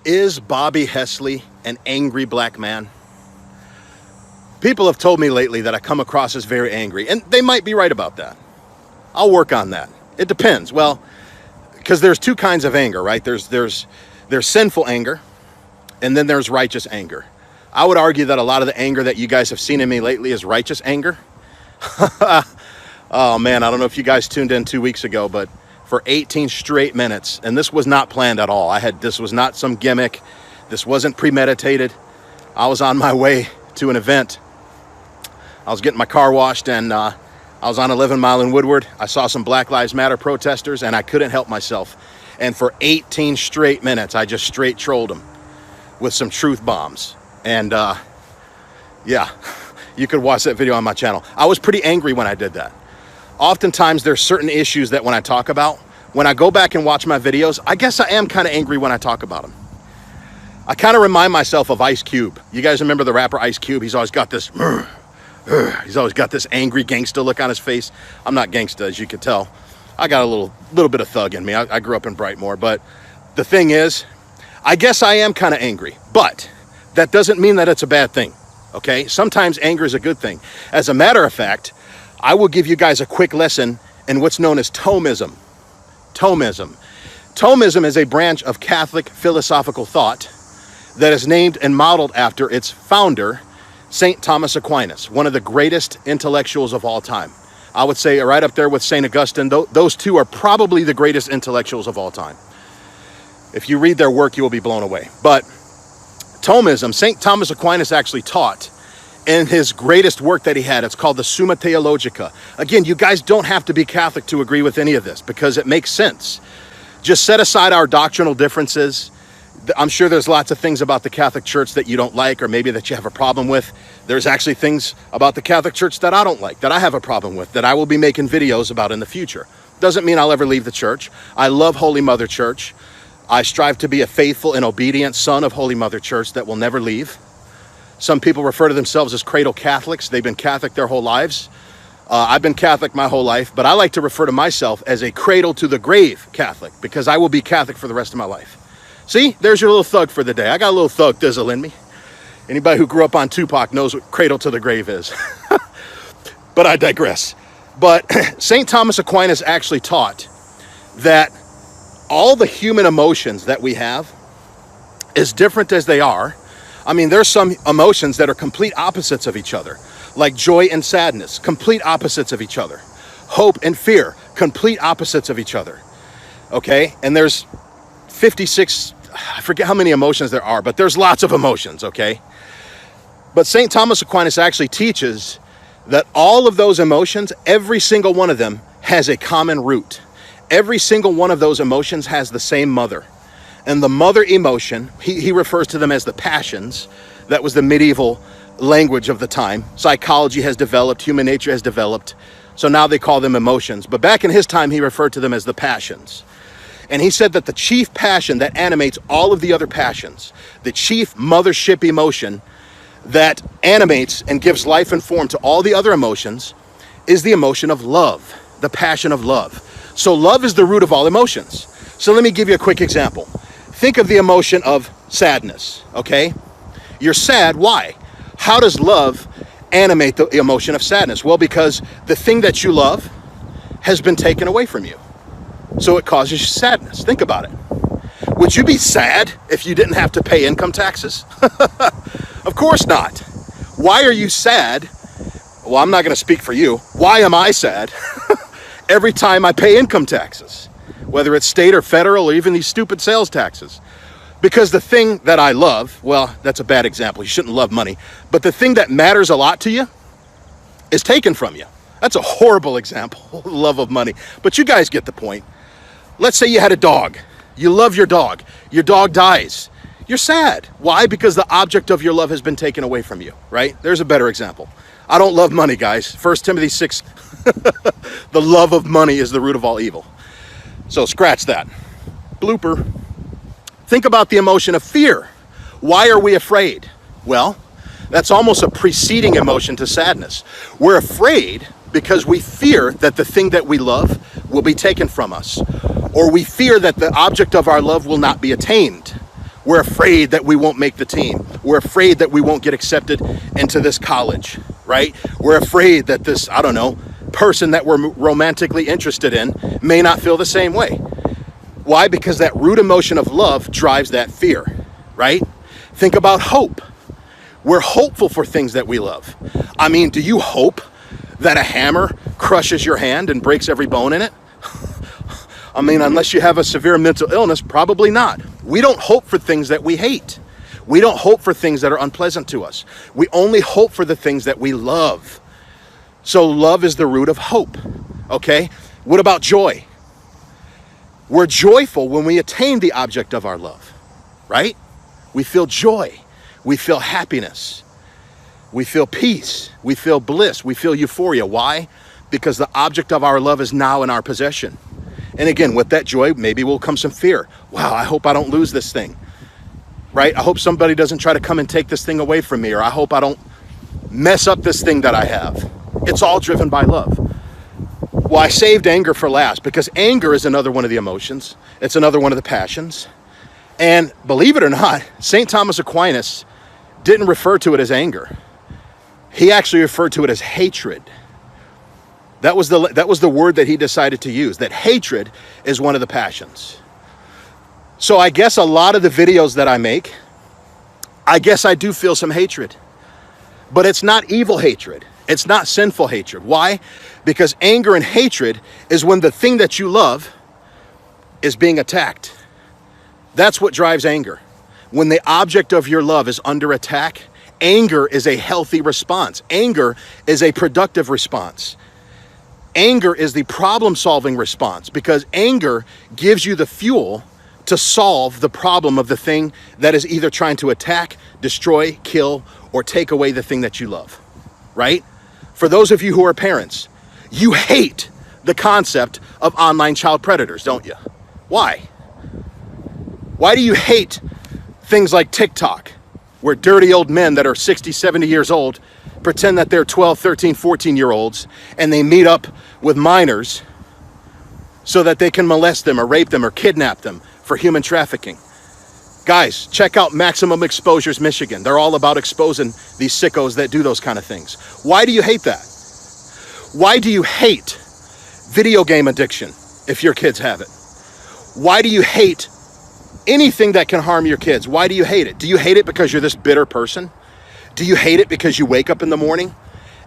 Is Bobby Hesley an angry black man? People have told me lately that I come across as very angry, and they might be right about that. I'll work on that. It depends. Well, because there's two kinds of anger, right? There's sinful anger, and then there's righteous anger. I would argue that a lot of the anger that you guys have seen in me lately is righteous anger. Oh man, I don't know if you guys tuned in 2 weeks ago, but for 18 straight minutes, and this was not planned at all. This was not some gimmick. This wasn't premeditated. I was on my way to an event. I was getting my car washed, and I was on 11 Mile in Woodward. I saw some Black Lives Matter protesters, and I couldn't help myself. And for 18 straight minutes, I just straight trolled them with some truth bombs. And yeah, you could watch that video on my channel. I was pretty angry when I did that. Oftentimes, there's certain issues that when I talk about, when I go back and watch my videos, I guess I am kind of angry when I talk about them. I kind of remind myself of Ice Cube. You guys remember the rapper Ice Cube? He's always got this angry gangsta look on his face. I'm not gangsta, as you can tell. I got a little bit of thug in me. I grew up in Brightmoor, but the thing is, I guess I am kind of angry, but that doesn't mean that it's a bad thing, okay? Sometimes anger is a good thing. As a matter of fact, I will give you guys a quick lesson in what's known as Thomism. Thomism. Thomism is a branch of Catholic philosophical thought that is named and modeled after its founder, St. Thomas Aquinas, one of the greatest intellectuals of all time. I would say right up there with St. Augustine. Those two are probably the greatest intellectuals of all time. If you read their work, you will be blown away. But Thomism, St. Thomas Aquinas actually taught in his greatest work that he had. It's called the Summa Theologica. Again, you guys don't have to be Catholic to agree with any of this because it makes sense. Just set aside our doctrinal differences. I'm sure there's lots of things about the Catholic Church that you don't like or maybe that you have a problem with. There's actually things about the Catholic Church that I don't like, that I have a problem with, that I will be making videos about in the future. Doesn't mean I'll ever leave the church. I love Holy Mother Church. I strive to be a faithful and obedient son of Holy Mother Church that will never leave. Some people refer to themselves as cradle Catholics. They've been Catholic their whole lives. I've been Catholic my whole life, but I like to refer to myself as a cradle to the grave Catholic because I will be Catholic for the rest of my life. See, there's your little thug for the day. I got a little thug thizzle in me. Anybody who grew up on Tupac knows what cradle to the grave is. But I digress. But St. Thomas Aquinas actually taught that all the human emotions that we have, as different as they are, I mean, there's some emotions that are complete opposites of each other, like joy and sadness, complete opposites of each other. Hope and fear, complete opposites of each other. Okay? And there's 56, I forget how many emotions there are, but there's lots of emotions, okay? But St. Thomas Aquinas actually teaches that all of those emotions, every single one of them has a common root. Every single one of those emotions has the same mother. And the mother emotion, he refers to them as the passions. That was the medieval language of the time. Psychology has developed, human nature has developed. So now they call them emotions. But back in his time, he referred to them as the passions. And he said that the chief passion that animates all of the other passions, the chief mothership emotion that animates and gives life and form to all the other emotions is the emotion of love, the passion of love. So love is the root of all emotions. So let me give you a quick example. Think of the emotion of sadness, okay? You're sad, why? How does love animate the emotion of sadness? Well, because the thing that you love has been taken away from you. So it causes you sadness. Think about it. Would you be sad if you didn't have to pay income taxes? Of course not. Why are you sad? Well, I'm not going to speak for you. Why am I sad every time I pay income taxes? Whether it's state or federal or even these stupid sales taxes. Because the thing that I love, well, that's a bad example. You shouldn't love money. But the thing that matters a lot to you is taken from you. That's a horrible example, love of money. But you guys get the point. Let's say you had a dog. You love your dog. Your dog dies. You're sad. Why? Because the object of your love has been taken away from you, right? There's a better example. I don't love money, guys. 1 Timothy 6, the love of money is the root of all evil. So scratch that. Blooper. Think about the emotion of fear. Why are we afraid? Well, that's almost a preceding emotion to sadness. We're afraid because we fear that the thing that we love will be taken from us, or we fear that the object of our love will not be attained. We're afraid that we won't make the team. We're afraid that we won't get accepted into this college, right? We're afraid that this, I don't know, person that we're romantically interested in may not feel the same way. Why? Because that root emotion of love drives that fear, right? Think about hope. We're hopeful for things that we love. I mean, do you hope that a hammer crushes your hand and breaks every bone in it? I mean, unless you have a severe mental illness, probably not. We don't hope for things that we hate. We don't hope for things that are unpleasant to us. We only hope for the things that we love. So love is the root of hope, okay? What about joy? We're joyful when we attain the object of our love, right? We feel joy. We feel happiness. We feel peace. We feel bliss. We feel euphoria. Why? Because the object of our love is now in our possession. And again, with that joy, maybe will come some fear. Wow, I hope I don't lose this thing, right? I hope somebody doesn't try to come and take this thing away from me, or I hope I don't mess up this thing that I have. It's all driven by love. Well, I saved anger for last because anger is another one of the emotions. It's another one of the passions. And believe it or not, St. Thomas Aquinas didn't refer to it as anger. He actually referred to it as hatred. That was the word that he decided to use, that hatred is one of the passions. So I guess a lot of the videos that I make, I guess I do feel some hatred. But it's not evil hatred. It's not sinful hatred. Why? Because anger and hatred is when the thing that you love is being attacked. That's what drives anger. When the object of your love is under attack, anger is a healthy response. Anger is a productive response. Anger is the problem-solving response because anger gives you the fuel to solve the problem of the thing that is either trying to attack, destroy, kill, or take away the thing that you love, right? For those of you who are parents, you hate the concept of online child predators, don't you? Why? Why do you hate things like TikTok, where dirty old men that are 60, 70 years old pretend that they're 12, 13, 14-year-olds, and they meet up with minors so that they can molest them or rape them or kidnap them for human trafficking? Guys, check out Maximum Exposures Michigan. They're all about exposing these sickos that do those kind of things. Why do you hate that? Why do you hate video game addiction if your kids have it? Why do you hate anything that can harm your kids? Why do you hate it? Do you hate it because you're this bitter person? Do you hate it because you wake up in the morning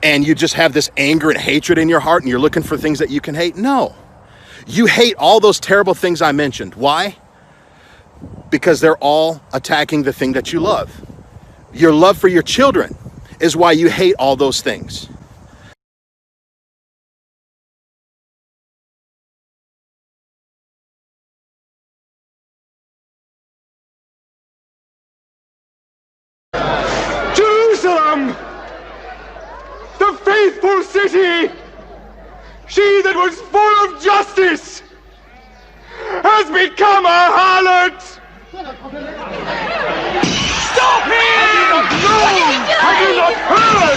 and you just have this anger and hatred in your heart and you're looking for things that you can hate? No. You hate all those terrible things I mentioned. Why? Because they're all attacking the thing that you love. Your love for your children is why you hate all those things. Jerusalem, the faithful city, she that was full of justice, has become a harlot. Stop him! Have you not heard?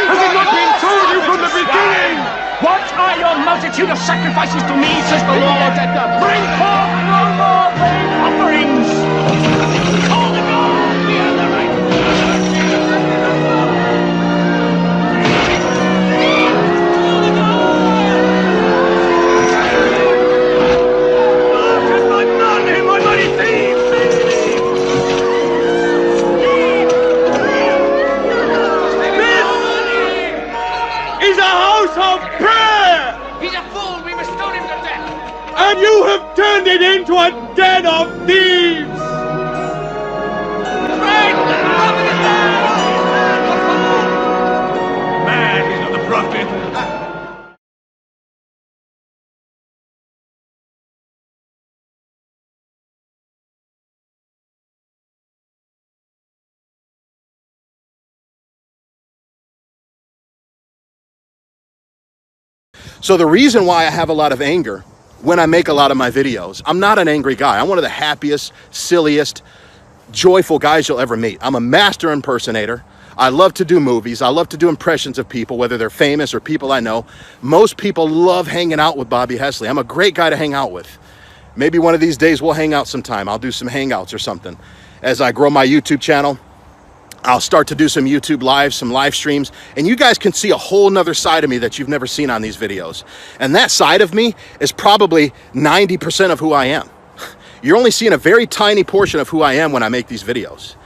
Has it not been told you from the beginning? What are your multitude of sacrifices to me, says the Lord? Bring forth no more vain offerings. Call the God, we are the right. Of prayer! He's a fool, we must stone him to death! And you have turned it into a den of thieves! Man, he's not the prophet! So the reason why I have a lot of anger when I make a lot of my videos, I'm not an angry guy. I'm one of the happiest, silliest, joyful guys you'll ever meet. I'm a master impersonator. I love to do movies. I love to do impressions of people, whether they're famous or people I know. Most people love hanging out with Bobby Hesley. I'm a great guy to hang out with. Maybe one of these days we'll hang out sometime. I'll do some hangouts or something. As I grow my YouTube channel, I'll start to do some YouTube lives, some live streams, and you guys can see a whole nother side of me that you've never seen on these videos. And that side of me is probably 90% of who I am. You're only seeing a very tiny portion of who I am when I make these videos.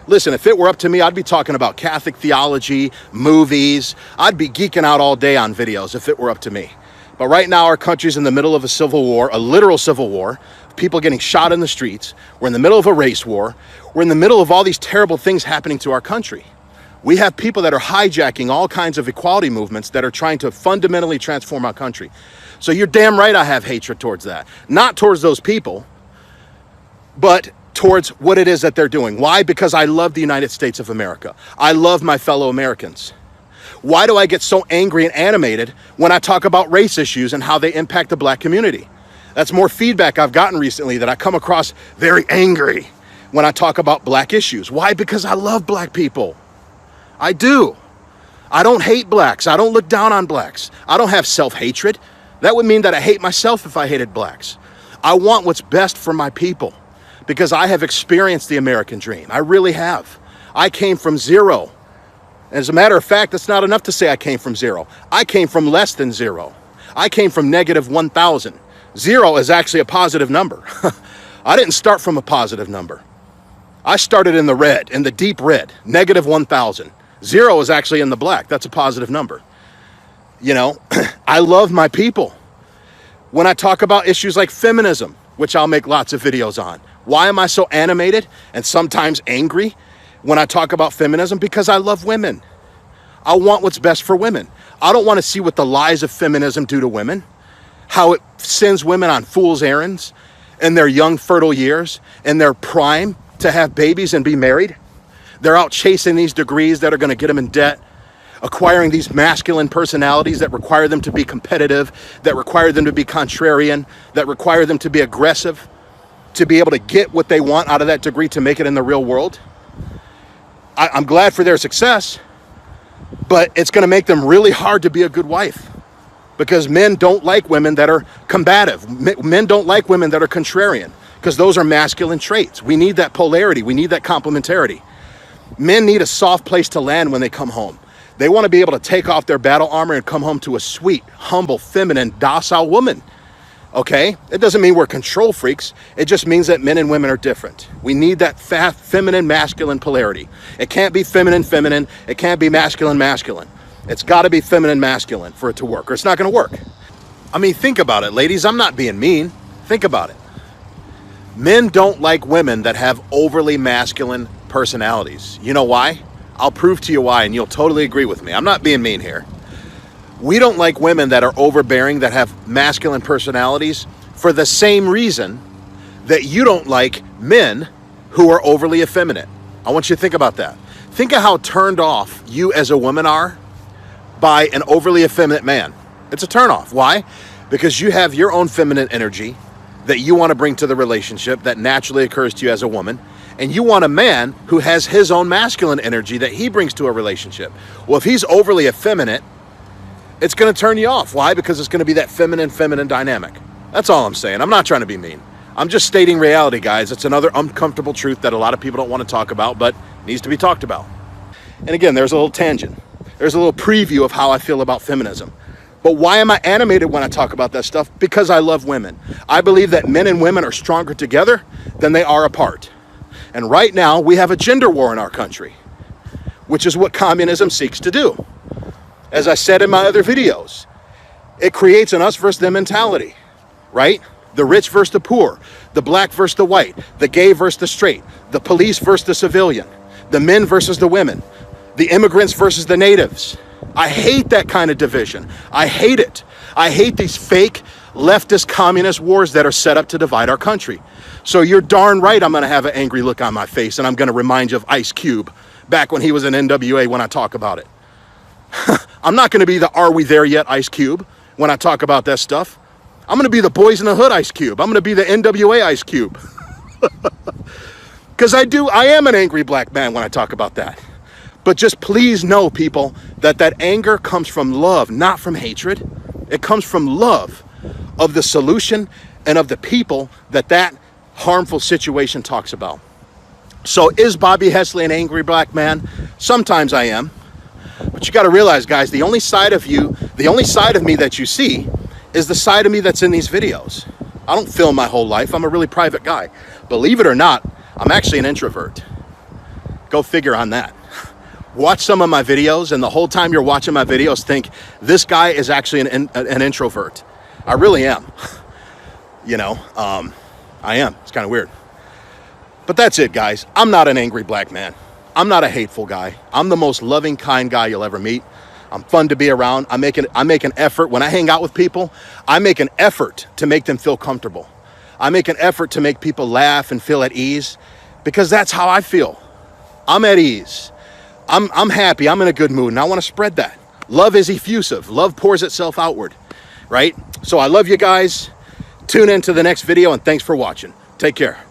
Listen, if it were up to me, I'd be talking about Catholic theology, movies. I'd be geeking out all day on videos if it were up to me. But right now, our country's in the middle of a civil war, a literal civil war, people getting shot in the streets. We're in the middle of a race war. We're in the middle of all these terrible things happening to our country. We have people that are hijacking all kinds of equality movements that are trying to fundamentally transform our country. So you're damn right I have hatred towards that. Not towards those people, but towards what it is that they're doing. Why? Because I love the United States of America. I love my fellow Americans. Why do I get so angry and animated when I talk about race issues and how they impact the black community? That's more feedback I've gotten recently, that I come across very angry when I talk about black issues. Why? Because I love black people. I do. I don't hate blacks. I don't look down on blacks. I don't have self-hatred. That would mean that I hate myself if I hated blacks. I want what's best for my people because I have experienced the American dream. I really have. I came from zero. As a matter of fact, that's not enough to say I came from zero. I came from less than zero. I came from negative 1,000. Zero is actually a positive number. I didn't start from a positive number. I started in the red, in the deep red, negative 1,000. Zero is actually in the black. That's a positive number. You know, I love my people. When I talk about issues like feminism, which I'll make lots of videos on, why am I so animated and sometimes angry when I talk about feminism? Because I love women. I want what's best for women. I don't want to see what the lies of feminism do to women, how it sends women on fool's errands in their young, fertile years, in their prime, to have babies and be married. They're out chasing these degrees that are going to get them in debt, acquiring these masculine personalities that require them to be competitive, that require them to be contrarian, that require them to be aggressive, to be able to get what they want out of that degree to make it in the real world. I'm glad for their success, but it's going to make them really hard to be a good wife because men don't like women that are combative. Men don't like women that are contrarian because those are masculine traits. We need that polarity. We need that complementarity. Men need a soft place to land when they come home. They want to be able to take off their battle armor and come home to a sweet, humble, feminine, docile woman. Okay? It doesn't mean we're control freaks. It just means that men and women are different. We need that feminine, masculine polarity. It can't be feminine, feminine. It can't be masculine, masculine. It's got to be feminine, masculine for it to work, or it's not going to work. I mean, think about it, ladies. I'm not being mean. Think about it. Men don't like women that have overly masculine personalities. You know why? I'll prove to you why, and you'll totally agree with me. I'm not being mean here. We don't like women that are overbearing, that have masculine personalities, for the same reason that you don't like men who are overly effeminate. I want you to think about that. Think of how turned off you as a woman are by an overly effeminate man. It's a turnoff. Why? Because you have your own feminine energy that you want to bring to the relationship that naturally occurs to you as a woman, and you want a man who has his own masculine energy that he brings to a relationship. Well, if he's overly effeminate, it's going to turn you off. Why? Because it's going to be that feminine dynamic. That's all I'm saying. I'm not trying to be mean. I'm just stating reality, guys. It's another uncomfortable truth that a lot of people don't want to talk about, but needs to be talked about. And again, there's a little tangent. There's a little preview of how I feel about feminism. But why am I animated when I talk about that stuff? Because I love women. I believe that men and women are stronger together than they are apart. And right now, we have a gender war in our country, which is what communism seeks to do. As I said in my other videos, it creates an us versus them mentality, right? The rich versus the poor, the black versus the white, the gay versus the straight, the police versus the civilian, the men versus the women, the immigrants versus the natives. I hate that kind of division. I hate it. I hate these fake leftist communist wars that are set up to divide our country. So you're darn right I'm going to have an angry look on my face, and I'm going to remind you of Ice Cube back when he was in NWA when I talk about it. I'm not going to be the Are We There Yet Ice Cube when I talk about that stuff. I'm going to be the Boys in the Hood Ice Cube. I'm going to be the NWA Ice Cube. Because I am an angry black man when I talk about that. But just please know, people, that that anger comes from love, not from hatred. It comes from love of the solution and of the people that harmful situation talks about. So is Bobby Hesley an angry black man? Sometimes I am. But you got to realize, guys, the only side of me that you see is the side of me that's in these videos. I don't film my whole life. I'm a really private guy. Believe it or not, I'm actually an introvert. Go figure on that. Watch some of my videos, and the whole time you're watching my videos, think, this guy is actually an introvert. I really am. You know, I am. It's kind of weird. But that's it, guys. I'm not an angry black man. I'm not a hateful guy. I'm the most loving, kind guy you'll ever meet. I'm fun to be around. I make an effort. When I hang out with people, I make an effort to make them feel comfortable. I make an effort to make people laugh and feel at ease, because that's how I feel. I'm at ease. I'm happy. I'm in a good mood, and I want to spread that. Love is effusive. Love pours itself outward, right? So I love you guys. Tune in to the next video, and thanks for watching. Take care.